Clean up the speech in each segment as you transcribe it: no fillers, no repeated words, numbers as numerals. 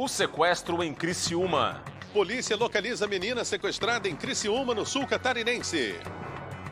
O sequestro em Criciúma. Polícia localiza menina sequestrada em Criciúma, no sul catarinense.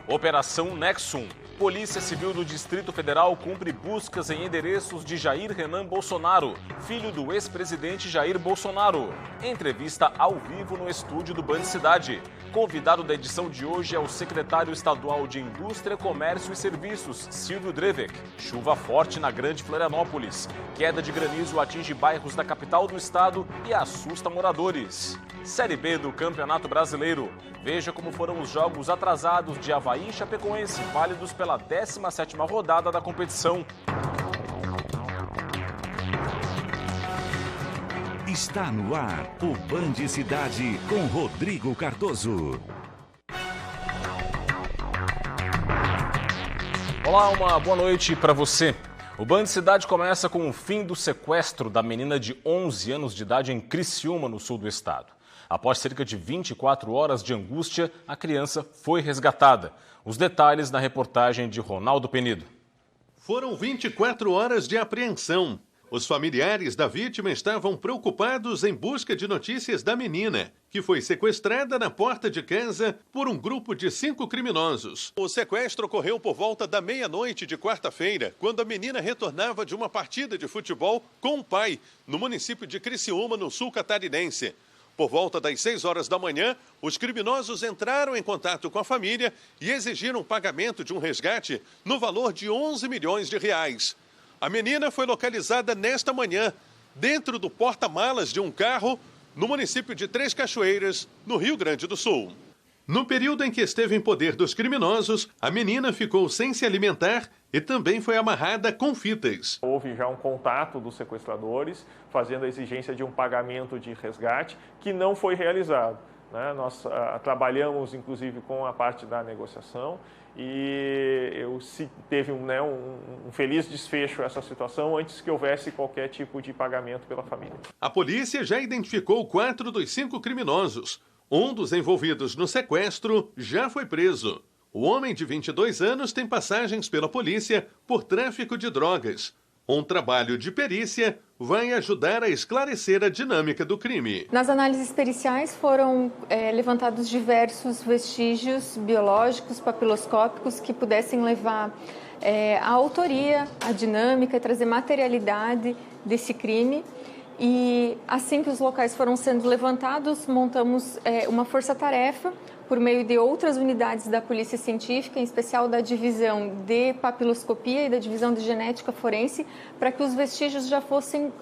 Operação Nexum. Polícia Civil do Distrito Federal cumpre buscas em endereços de Jair Renan Bolsonaro, filho do ex-presidente Jair Bolsonaro. Entrevista ao vivo no estúdio do Band Cidade. Convidado da edição de hoje é o secretário estadual de Indústria, Comércio e Serviços, Silvio Drevec. Chuva forte na Grande Florianópolis. Queda de granizo atinge bairros da capital do estado e assusta moradores. Série B do Campeonato Brasileiro. Veja como foram os jogos atrasados de Avaí e Chapecoense, válidos pela 17ª rodada da competição. Está no ar o Band Cidade com Rodrigo Cardoso. Olá, uma boa noite para você. O Band Cidade começa com o fim do sequestro da menina de 11 anos de idade em Criciúma, no sul do estado. Após cerca de 24 horas de angústia, a criança foi resgatada. Os detalhes na reportagem de Ronaldo Penido. Foram 24 horas de apreensão. Os familiares da vítima estavam preocupados em busca de notícias da menina, que foi sequestrada na porta de casa por um grupo de 5 criminosos. O sequestro ocorreu por volta da meia-noite de quarta-feira, quando a menina retornava de uma partida de futebol com o pai, no município de Criciúma, no sul catarinense. Por volta das 6 horas da manhã, os criminosos entraram em contato com a família e exigiram pagamento de um resgate no valor de 11 milhões de reais. A menina foi localizada nesta manhã, dentro do porta-malas de um carro, no município de Três Cachoeiras, no Rio Grande do Sul. No período em que esteve em poder dos criminosos, a menina ficou sem se alimentar e também foi amarrada com fitas. Houve já um contato dos sequestradores, fazendo a exigência de um pagamento de resgate, que não foi realizado. Nós trabalhamos, inclusive, com a parte da negociação e teve um feliz desfecho essa situação antes que houvesse qualquer tipo de pagamento pela família. A polícia já identificou 4 dos 5 criminosos. Um dos envolvidos no sequestro já foi preso. O homem de 22 anos tem passagens pela polícia por tráfico de drogas. Um trabalho de perícia vai ajudar a esclarecer a dinâmica do crime. Nas análises periciais foram levantados diversos vestígios biológicos, papiloscópicos, que pudessem levar a autoria, a dinâmica, trazer materialidade desse crime. E assim que os locais foram sendo levantados, montamos uma força-tarefa por meio de outras unidades da Polícia Científica, em especial da Divisão de Papiloscopia e da Divisão de Genética Forense, para que os vestígios já fossem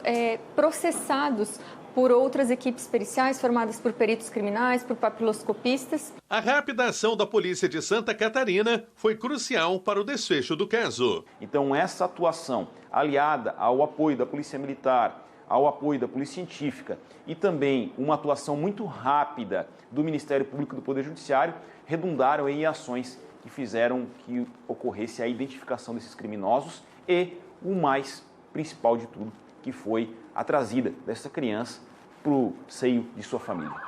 processados por outras equipes periciais formadas por peritos criminais, por papiloscopistas. A rápida ação da Polícia de Santa Catarina foi crucial para o desfecho do caso. Então, essa atuação, aliada ao apoio da Polícia Militar, ao apoio da Polícia Científica e também uma atuação muito rápida do Ministério Público e do Poder Judiciário, redundaram em ações que fizeram que ocorresse a identificação desses criminosos e o mais principal de tudo, que foi a trazida dessa criança para o seio de sua família.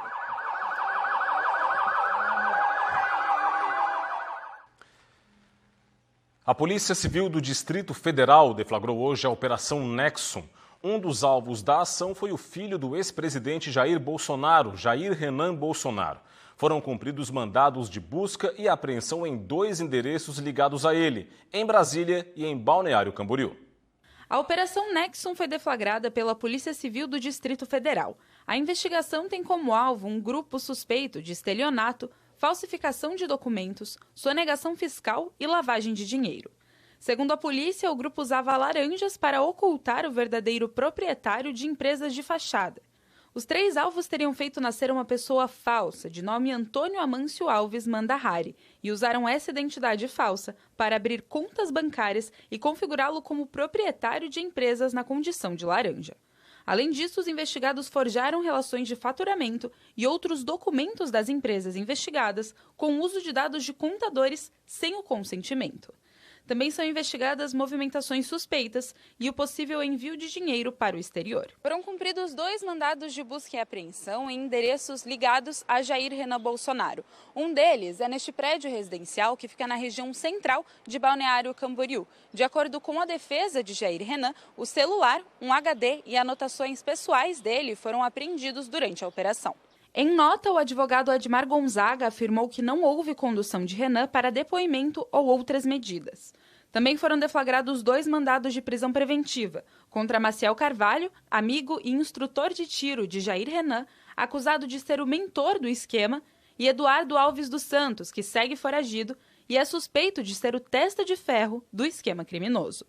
A Polícia Civil do Distrito Federal deflagrou hoje a Operação Nexum. Um dos alvos da ação foi o filho do ex-presidente Jair Bolsonaro, Jair Renan Bolsonaro. Foram cumpridos mandados de busca e apreensão em 2 endereços ligados a ele, em Brasília e em Balneário Camboriú. A Operação Nexum foi deflagrada pela Polícia Civil do Distrito Federal. A investigação tem como alvo um grupo suspeito de estelionato, falsificação de documentos, sonegação fiscal e lavagem de dinheiro. Segundo a polícia, o grupo usava laranjas para ocultar o verdadeiro proprietário de empresas de fachada. Os 3 alvos teriam feito nascer uma pessoa falsa, de nome Antônio Amâncio Alves Mandahari, e usaram essa identidade falsa para abrir contas bancárias e configurá-lo como proprietário de empresas na condição de laranja. Além disso, os investigados forjaram relações de faturamento e outros documentos das empresas investigadas com o uso de dados de contadores sem o consentimento. Também são investigadas movimentações suspeitas e o possível envio de dinheiro para o exterior. Foram cumpridos 2 mandados de busca e apreensão em endereços ligados a Jair Renan Bolsonaro. Um deles é neste prédio residencial que fica na região central de Balneário Camboriú. De acordo com a defesa de Jair Renan, o celular, um HD e anotações pessoais dele foram apreendidos durante a operação. Em nota, o advogado Admar Gonzaga afirmou que não houve condução de Renan para depoimento ou outras medidas. Também foram deflagrados 2 mandados de prisão preventiva contra Maciel Carvalho, amigo e instrutor de tiro de Jair Renan, acusado de ser o mentor do esquema, e Eduardo Alves dos Santos, que segue foragido e é suspeito de ser o testa de ferro do esquema criminoso.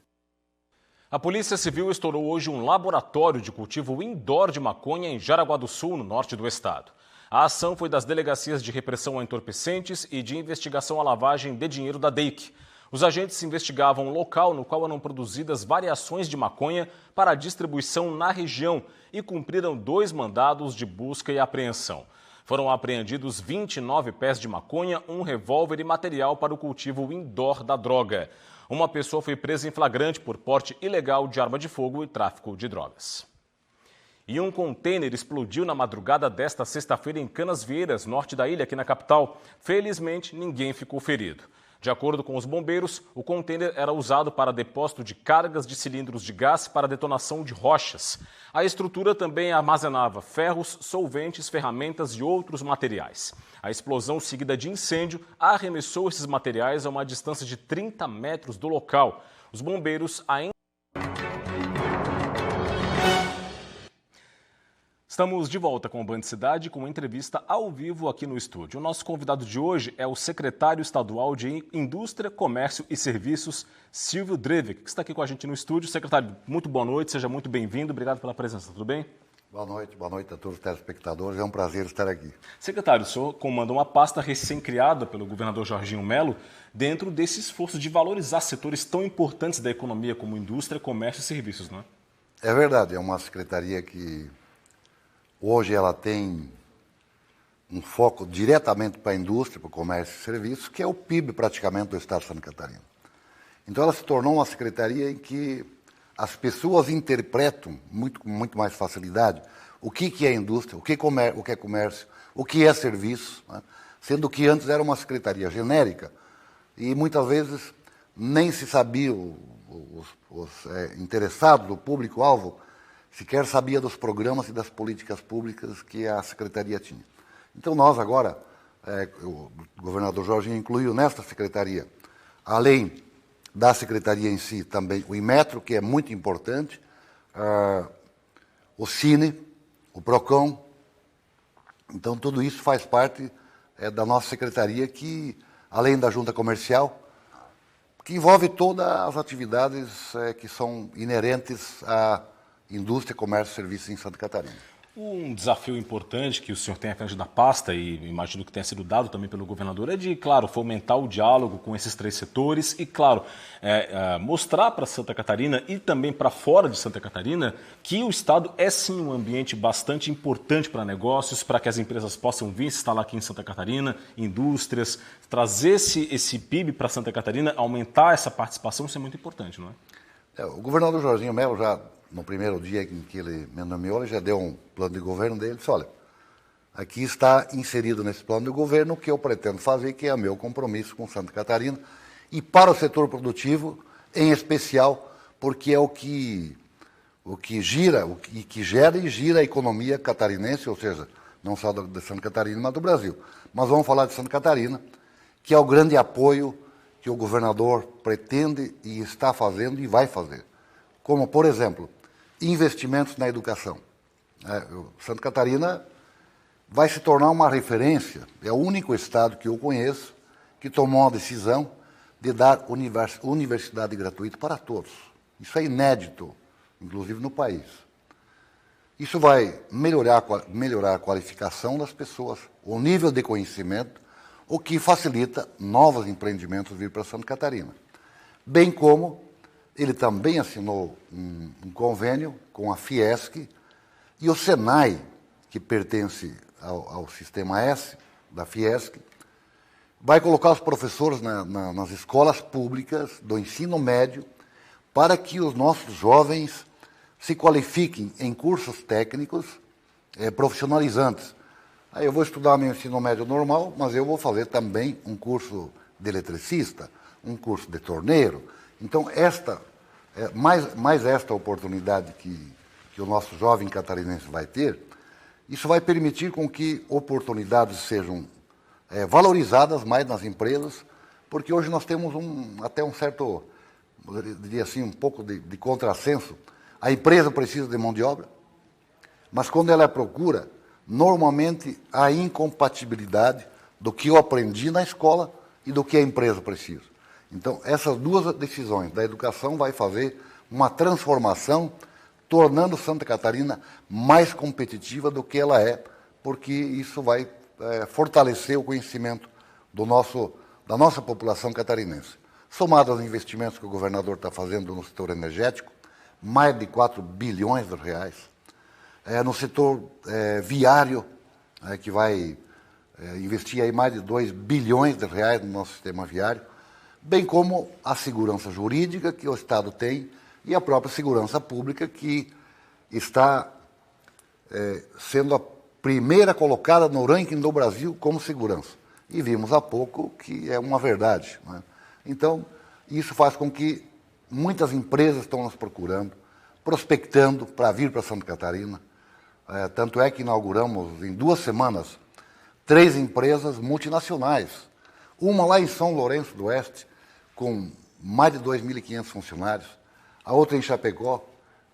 A Polícia Civil estourou hoje um laboratório de cultivo indoor de maconha em Jaraguá do Sul, no norte do estado. A ação foi das delegacias de repressão a entorpecentes e de investigação à lavagem de dinheiro da DEIC. Os agentes investigavam um local no qual eram produzidas variações de maconha para distribuição na região e cumpriram 2 mandados de busca e apreensão. Foram apreendidos 29 pés de maconha, um revólver e material para o cultivo indoor da droga. Uma pessoa foi presa em flagrante por porte ilegal de arma de fogo e tráfico de drogas. E um container explodiu na madrugada desta sexta-feira em Canasvieiras, norte da ilha, aqui na capital. Felizmente, ninguém ficou ferido. De acordo com os bombeiros, o container era usado para depósito de cargas de cilindros de gás para detonação de rochas. A estrutura também armazenava ferros, solventes, ferramentas e outros materiais. A explosão seguida de incêndio arremessou esses materiais a uma distância de 30 metros do local. Os bombeiros ainda... Estamos de volta com o Band Cidade, com uma entrevista ao vivo aqui no estúdio. O nosso convidado de hoje é o secretário estadual de Indústria, Comércio e Serviços, Silvio Drevik, que está aqui com a gente no estúdio. Secretário, muito boa noite, seja muito bem-vindo, obrigado pela presença, tudo bem? Boa noite a todos os telespectadores, é um prazer estar aqui. Secretário, o senhor comanda uma pasta recém-criada pelo governador Jorginho Melo dentro desse esforço de valorizar setores tão importantes da economia como indústria, comércio e serviços, não é? É verdade, é uma secretaria que hoje ela tem um foco diretamente para a indústria, para o comércio e serviços, que é o PIB praticamente do estado de Santa Catarina. Então ela se tornou uma secretaria em que as pessoas interpretam com muito mais facilidade o que é indústria, o que é comércio, o que é serviço, né? Sendo que antes era uma secretaria genérica e muitas vezes nem se sabia, os interessados, o público-alvo, sequer sabia dos programas e das políticas públicas que a secretaria tinha. Então nós agora, o governador Jorginho incluiu nesta secretaria, além da secretaria em si, também o Inmetro, que é muito importante, o Cine, o Procon. Então tudo isso faz parte da nossa secretaria, que, além da junta comercial, que envolve todas as atividades que são inerentes à indústria, comércio e serviços em Santa Catarina. Um desafio importante que o senhor tem à frente da pasta, e imagino que tenha sido dado também pelo governador, é de, claro, fomentar o diálogo com esses 3 setores e, claro, mostrar para Santa Catarina e também para fora de Santa Catarina que o Estado é, sim, um ambiente bastante importante para negócios, para que as empresas possam vir se instalar aqui em Santa Catarina, indústrias, trazer esse PIB para Santa Catarina, aumentar essa participação, isso é muito importante, não é? O governador Jorginho Melo já, no primeiro dia em que ele me nomeou, ele já deu um plano de governo dele, disse, olha, aqui está inserido nesse plano de governo o que eu pretendo fazer, que é o meu compromisso com Santa Catarina, e para o setor produtivo, em especial, porque é o que gira, que gera e gira a economia catarinense, ou seja, não só de Santa Catarina, mas do Brasil. Mas vamos falar de Santa Catarina, que é o grande apoio que o governador pretende e está fazendo e vai fazer. Como, por exemplo, investimentos na educação. Santa Catarina vai se tornar uma referência, é o único estado que eu conheço que tomou a decisão de dar universidade gratuita para todos. Isso é inédito, inclusive no país. Isso vai melhorar a qualificação das pessoas, o nível de conhecimento, o que facilita novos empreendimentos vir para Santa Catarina. Bem como ele também assinou um convênio com a Fiesc e o Senai, que pertence ao Sistema S da Fiesc, vai colocar os professores nas escolas públicas do ensino médio para que os nossos jovens se qualifiquem em cursos técnicos profissionalizantes. Aí eu vou estudar meu ensino médio normal, mas eu vou fazer também um curso de eletricista, um curso de torneiro. Então, mais esta oportunidade que o nosso jovem catarinense vai ter, isso vai permitir com que oportunidades sejam valorizadas mais nas empresas, porque hoje nós temos até um certo, eu diria assim, um pouco de contrassenso. A empresa precisa de mão de obra, mas quando ela procura, normalmente há incompatibilidade do que eu aprendi na escola e do que a empresa precisa. Então, essas duas decisões da educação vai fazer uma transformação, tornando Santa Catarina mais competitiva do que ela é, porque isso vai fortalecer o conhecimento da nossa população catarinense. Somado aos investimentos que o governador está fazendo no setor energético, mais de 4 bilhões de reais. No setor viário, que vai investir aí mais de 2 bilhões de reais no nosso sistema viário, bem como a segurança jurídica que o Estado tem e a própria segurança pública que está sendo a primeira colocada no ranking do Brasil como segurança. E vimos há pouco que é uma verdade, né? Então, isso faz com que muitas empresas estão nos procurando, prospectando para vir para Santa Catarina. Tanto é que inauguramos em 2 semanas 3 empresas multinacionais. Uma lá em São Lourenço do Oeste, com mais de 2.500 funcionários. A outra em Chapecó,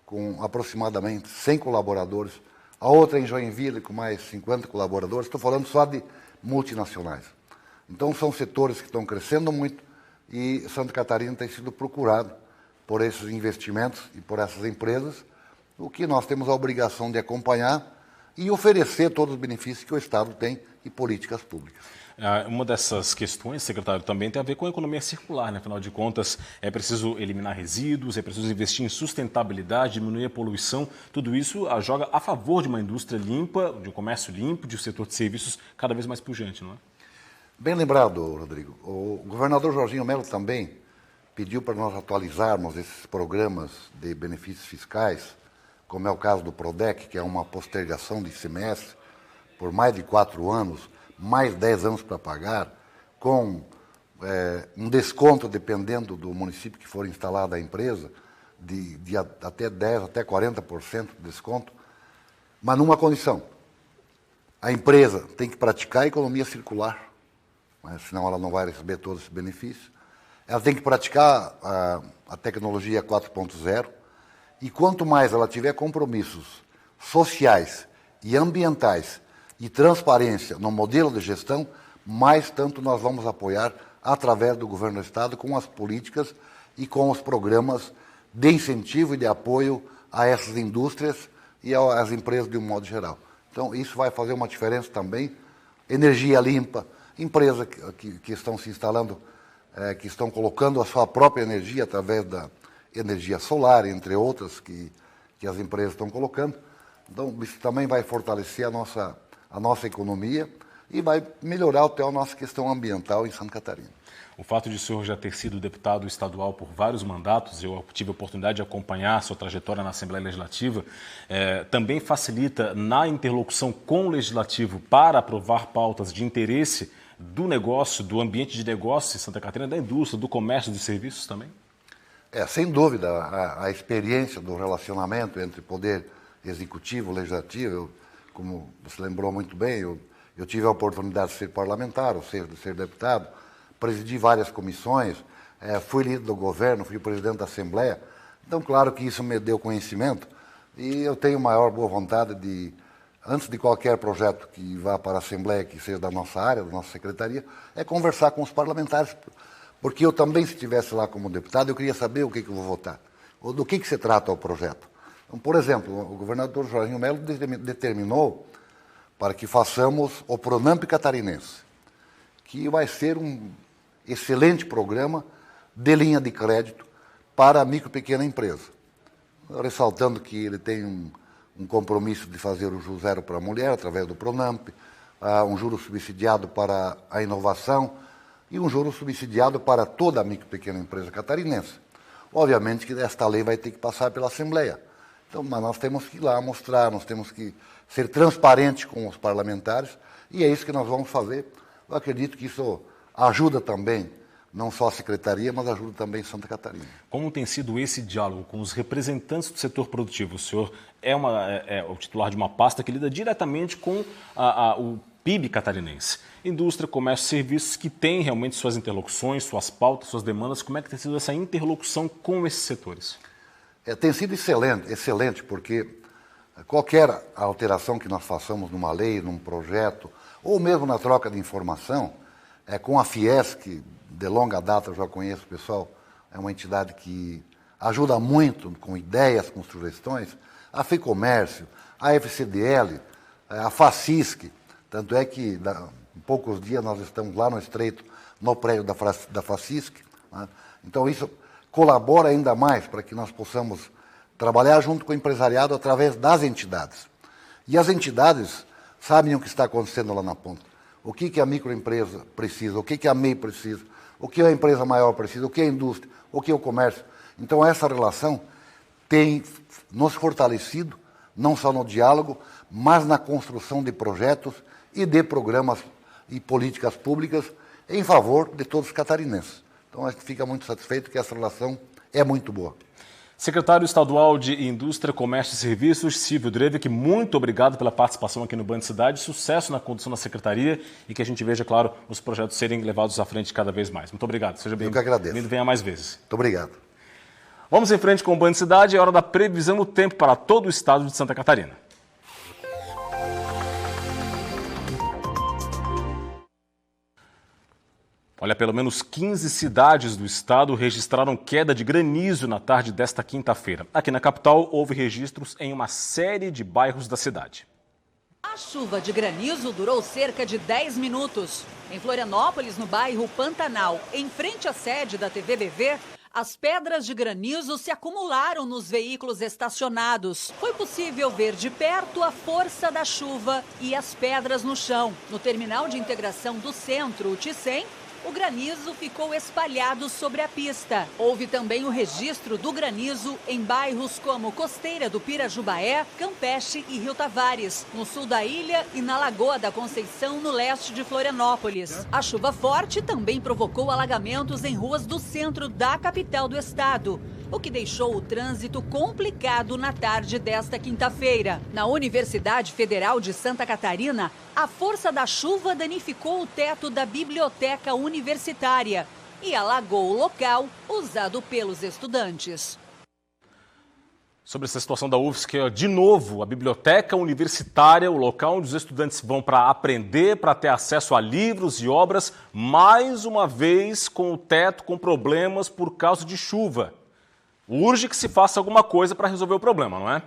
com aproximadamente 100 colaboradores. A outra em Joinville, com mais 50 colaboradores. Estou falando só de multinacionais. Então, são setores que estão crescendo muito e Santa Catarina tem sido procurado por esses investimentos e por essas empresas, o que nós temos a obrigação de acompanhar e oferecer todos os benefícios que o Estado tem e políticas públicas. Uma dessas questões, secretário, também tem a ver com a economia circular, né? Afinal de contas, é preciso eliminar resíduos, é preciso investir em sustentabilidade, diminuir a poluição. Tudo isso joga a favor de uma indústria limpa, de um comércio limpo, de um setor de serviços cada vez mais pujante, não é? Bem lembrado, Rodrigo. O governador Jorginho Melo também pediu para nós atualizarmos esses programas de benefícios fiscais, como é o caso do PRODEC, que é uma postergação de ICMS por mais de 4 anos, mais 10 anos para pagar, com um desconto, dependendo do município que for instalada a empresa, de até 10%, até 40% de desconto, mas numa condição. A empresa tem que praticar a economia circular, senão ela não vai receber todos esses benefícios. Ela tem que praticar a tecnologia 4.0, e quanto mais ela tiver compromissos sociais e ambientais e transparência no modelo de gestão, mais tanto nós vamos apoiar através do governo do Estado com as políticas e com os programas de incentivo e de apoio a essas indústrias e às empresas de um modo geral. Então, isso vai fazer uma diferença também. Energia limpa, empresas que estão se instalando, que estão colocando a sua própria energia através da energia solar, entre outras que as empresas estão colocando. Então, isso também vai fortalecer a nossa economia e vai melhorar até a nossa questão ambiental em Santa Catarina. O fato de o senhor já ter sido deputado estadual por vários mandatos, eu tive a oportunidade de acompanhar a sua trajetória na Assembleia Legislativa, também facilita na interlocução com o Legislativo para aprovar pautas de interesse do negócio, do ambiente de negócio em Santa Catarina, da indústria, do comércio, dos serviços também? Sem dúvida, a experiência do relacionamento entre poder executivo e legislativo, como você lembrou muito bem, eu tive a oportunidade de ser parlamentar, ou seja, de ser deputado, presidi várias comissões, fui líder do governo, fui presidente da Assembleia. Então, claro que isso me deu conhecimento e eu tenho maior boa vontade de, antes de qualquer projeto que vá para a Assembleia, que seja da nossa área, da nossa secretaria, conversar com os parlamentares. Porque eu também, se estivesse lá como deputado, eu queria saber o que eu vou votar, ou do que se trata o projeto. Então, por exemplo, o governador Jorginho Melo determinou para que façamos o Pronamp catarinense, que vai ser um excelente programa de linha de crédito para a micro e pequena empresa. Ressaltando que ele tem um compromisso de fazer o juro zero para a mulher, através do Pronamp, um juro subsidiado para a inovação, e um juro subsidiado para toda a micro e pequena empresa catarinense. Obviamente que esta lei vai ter que passar pela Assembleia. Então, mas nós temos que ir lá mostrar, nós temos que ser transparentes com os parlamentares, e é isso que nós vamos fazer. Eu acredito que isso ajuda também, não só a Secretaria, mas ajuda também Santa Catarina. Como tem sido esse diálogo com os representantes do setor produtivo? O senhor é o titular de uma pasta que lida diretamente com o PIB catarinense. Indústria, comércio, serviços, que tem realmente suas interlocuções, suas pautas, suas demandas. Como é que tem sido essa interlocução com esses setores? Tem sido excelente, porque qualquer alteração que nós façamos numa lei, num projeto, ou mesmo na troca de informação, com a Fies, que de longa data eu já conheço o pessoal, é uma entidade que ajuda muito com ideias, com sugestões, a FEComércio, a FCDL, a FACISC, tanto é que em poucos dias nós estamos lá no Estreito, no prédio da FACISC, né? Então isso colabora ainda mais para que nós possamos trabalhar junto com o empresariado através das entidades. E as entidades sabem o que está acontecendo lá na ponta. O que a microempresa precisa, o que a MEI precisa, o que a empresa maior precisa, o que a indústria, o que o comércio. Então essa relação tem nos fortalecido, não só no diálogo, mas na construção de projetos e de programas e políticas públicas em favor de todos os catarinenses. Então a gente fica muito satisfeito que essa relação é muito boa. Secretário Estadual de Indústria, Comércio e Serviços, Silvio Drevik, muito obrigado pela participação aqui no Band Cidade, sucesso na condução da Secretaria e que a gente veja, claro, os projetos serem levados à frente cada vez mais. Muito obrigado, seja bem-vindo. Eu que agradeço. Venha mais vezes. Muito obrigado. Vamos em frente com o Band Cidade, é hora da previsão do tempo para todo o estado de Santa Catarina. Olha, pelo menos 15 cidades do estado registraram queda de granizo na tarde desta quinta-feira. Aqui na capital, houve registros em uma série de bairros da cidade. A chuva de granizo durou cerca de 10 minutos. Em Florianópolis, no bairro Pantanal, em frente à sede da TVBV, as pedras de granizo se acumularam nos veículos estacionados. Foi possível ver de perto a força da chuva e as pedras no chão. No terminal de integração do centro, o Ticem, o granizo ficou espalhado sobre a pista. Houve também o registro do granizo em bairros como Costeira do Pirajubaé, Campeche e Rio Tavares, no sul da ilha e na Lagoa da Conceição, no leste de Florianópolis. A chuva forte também provocou alagamentos em ruas do centro da capital do estado, o que deixou o trânsito complicado na tarde desta quinta-feira. Na Universidade Federal de Santa Catarina, a força da chuva danificou o teto da biblioteca universitária e alagou o local usado pelos estudantes. Sobre essa situação da UFSC, de novo, a biblioteca universitária, o local onde os estudantes vão para aprender, para ter acesso a livros e obras, mais uma vez com o teto com problemas por causa de chuva. Urge que se faça alguma coisa para resolver o problema, não é?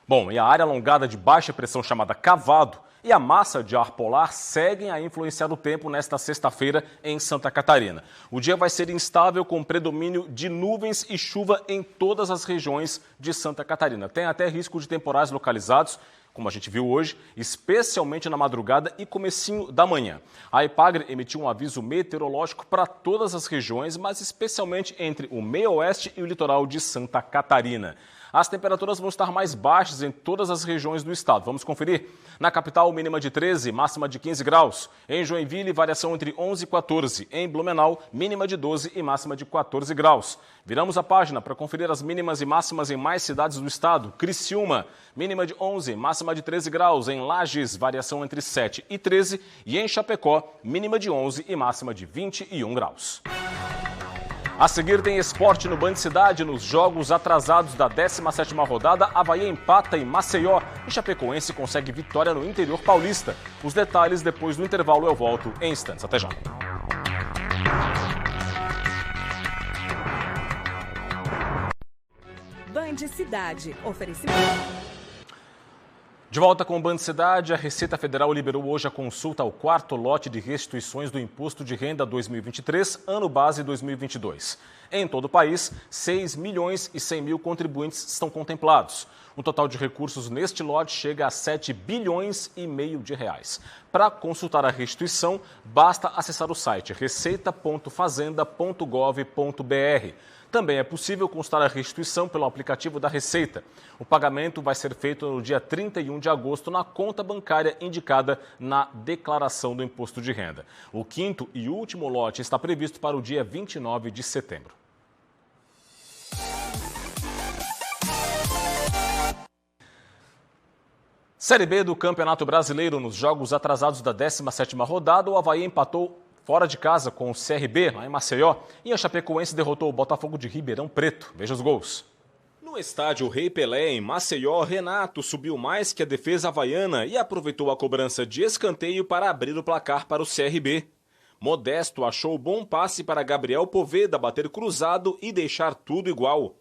Bom, e a área alongada de baixa pressão chamada Cavado e a massa de ar polar seguem a influenciar o tempo nesta sexta-feira em Santa Catarina. O dia vai ser instável com predomínio de nuvens e chuva em todas as regiões de Santa Catarina. Tem até risco de temporais localizados, como a gente viu hoje, especialmente na madrugada e comecinho da manhã. A EPAGRE emitiu um aviso meteorológico para todas as regiões, mas especialmente entre o meio-oeste e o litoral de Santa Catarina. As temperaturas vão estar mais baixas em todas as regiões do estado. Vamos conferir? Na capital, mínima de 13, máxima de 15 graus. Em Joinville, variação entre 11 e 14. Em Blumenau, mínima de 12 e máxima de 14 graus. Viramos a página para conferir as mínimas e máximas em mais cidades do estado. Criciúma, mínima de 11, máxima de 13 graus. Em Lages, variação entre 7 e 13. E em Chapecó, mínima de 11 e máxima de 21 graus. A seguir tem esporte no Band Cidade. Nos jogos atrasados da 17ª rodada, Avaí empata em Maceió e Chapecoense consegue vitória no interior paulista. Os detalhes depois do intervalo. Eu volto em instantes. Até já. Band Cidade. Oferecimento. De volta com o Band Cidade, a Receita Federal liberou hoje a consulta ao quarto lote de restituições do Imposto de Renda 2023, ano base 2022. Em todo o país, 6 milhões e 100 mil contribuintes estão contemplados. O total de recursos neste lote chega a 7 bilhões e meio de reais. Para consultar a restituição, basta acessar o site receita.fazenda.gov.br. Também é possível consultar a restituição pelo aplicativo da Receita. O pagamento vai ser feito no dia 31 de agosto na conta bancária indicada na declaração do imposto de renda. O quinto e último lote está previsto para o dia 29 de setembro. Série B do Campeonato Brasileiro. Nos jogos atrasados da 17ª rodada, o Avaí empatou fora de casa com o CRB, lá em Maceió, e a Chapecoense derrotou o Botafogo de Ribeirão Preto. Veja os gols. No estádio Rei Pelé, em Maceió, Renato subiu mais que a defesa havaiana e aproveitou a cobrança de escanteio para abrir o placar para o CRB. Modesto achou bom passe para Gabriel Poveda bater cruzado e deixar tudo igual.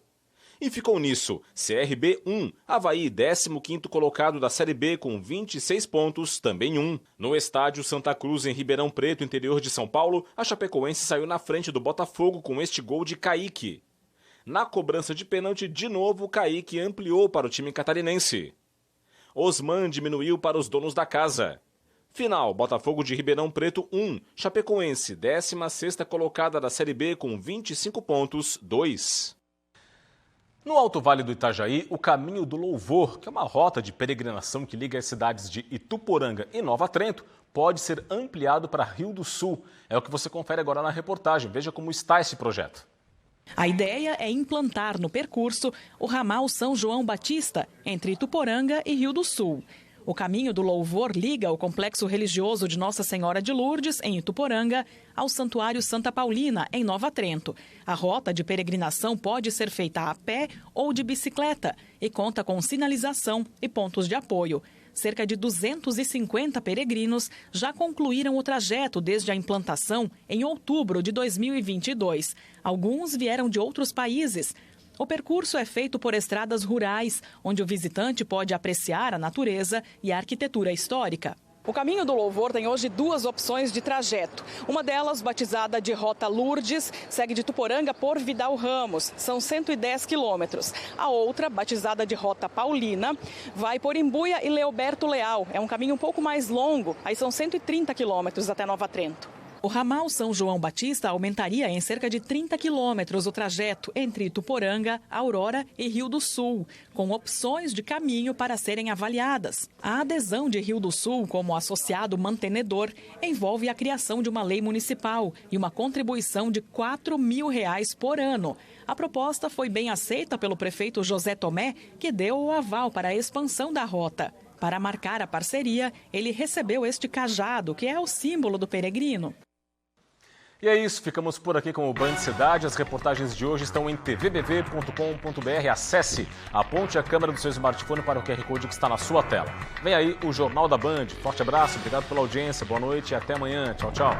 E ficou nisso, CRB 1, Avaí 15º colocado da Série B com 26 pontos, também 1. No estádio Santa Cruz, em Ribeirão Preto, interior de São Paulo, a Chapecoense saiu na frente do Botafogo com este gol de Kaique. Na cobrança de pênalti, de novo, Kaique ampliou para o time catarinense. Osman diminuiu para os donos da casa. Final, Botafogo de Ribeirão Preto 1, Chapecoense 16ª colocada da Série B com 25 pontos, 2. No Alto Vale do Itajaí, o Caminho do Louvor, que é uma rota de peregrinação que liga as cidades de Ituporanga e Nova Trento, pode ser ampliado para Rio do Sul. É o que você confere agora na reportagem. Veja como está esse projeto. A ideia é implantar no percurso o ramal São João Batista, entre Ituporanga e Rio do Sul. O Caminho do Louvor liga o complexo religioso de Nossa Senhora de Lourdes, em Ituporanga, ao Santuário Santa Paulina, em Nova Trento. A rota de peregrinação pode ser feita a pé ou de bicicleta e conta com sinalização e pontos de apoio. Cerca de 250 peregrinos já concluíram o trajeto desde a implantação em outubro de 2022. Alguns vieram de outros países. O percurso é feito por estradas rurais, onde o visitante pode apreciar a natureza e a arquitetura histórica. O Caminho do Louvor tem hoje 2 opções de trajeto. Uma delas, batizada de Rota Lourdes, segue de Tuporanga por Vidal Ramos, são 110 quilômetros. A outra, batizada de Rota Paulina, vai por Imbuia e Leoberto Leal. É um caminho um pouco mais longo, aí são 130 quilômetros até Nova Trento. O ramal São João Batista aumentaria em cerca de 30 quilômetros o trajeto entre Ituporanga, Aurora e Rio do Sul, com opções de caminho para serem avaliadas. A adesão de Rio do Sul como associado mantenedor envolve a criação de uma lei municipal e uma contribuição de R$ 4.000 por ano. A proposta foi bem aceita pelo prefeito José Tomé, que deu o aval para a expansão da rota. Para marcar a parceria, ele recebeu este cajado, que é o símbolo do peregrino. E é isso, ficamos por aqui com o Band Cidade. As reportagens de hoje estão em tvbv.com.br. Acesse, aponte a câmera do seu smartphone para o QR Code que está na sua tela. Vem aí o Jornal da Band. Forte abraço, obrigado pela audiência, boa noite e até amanhã. Tchau, tchau.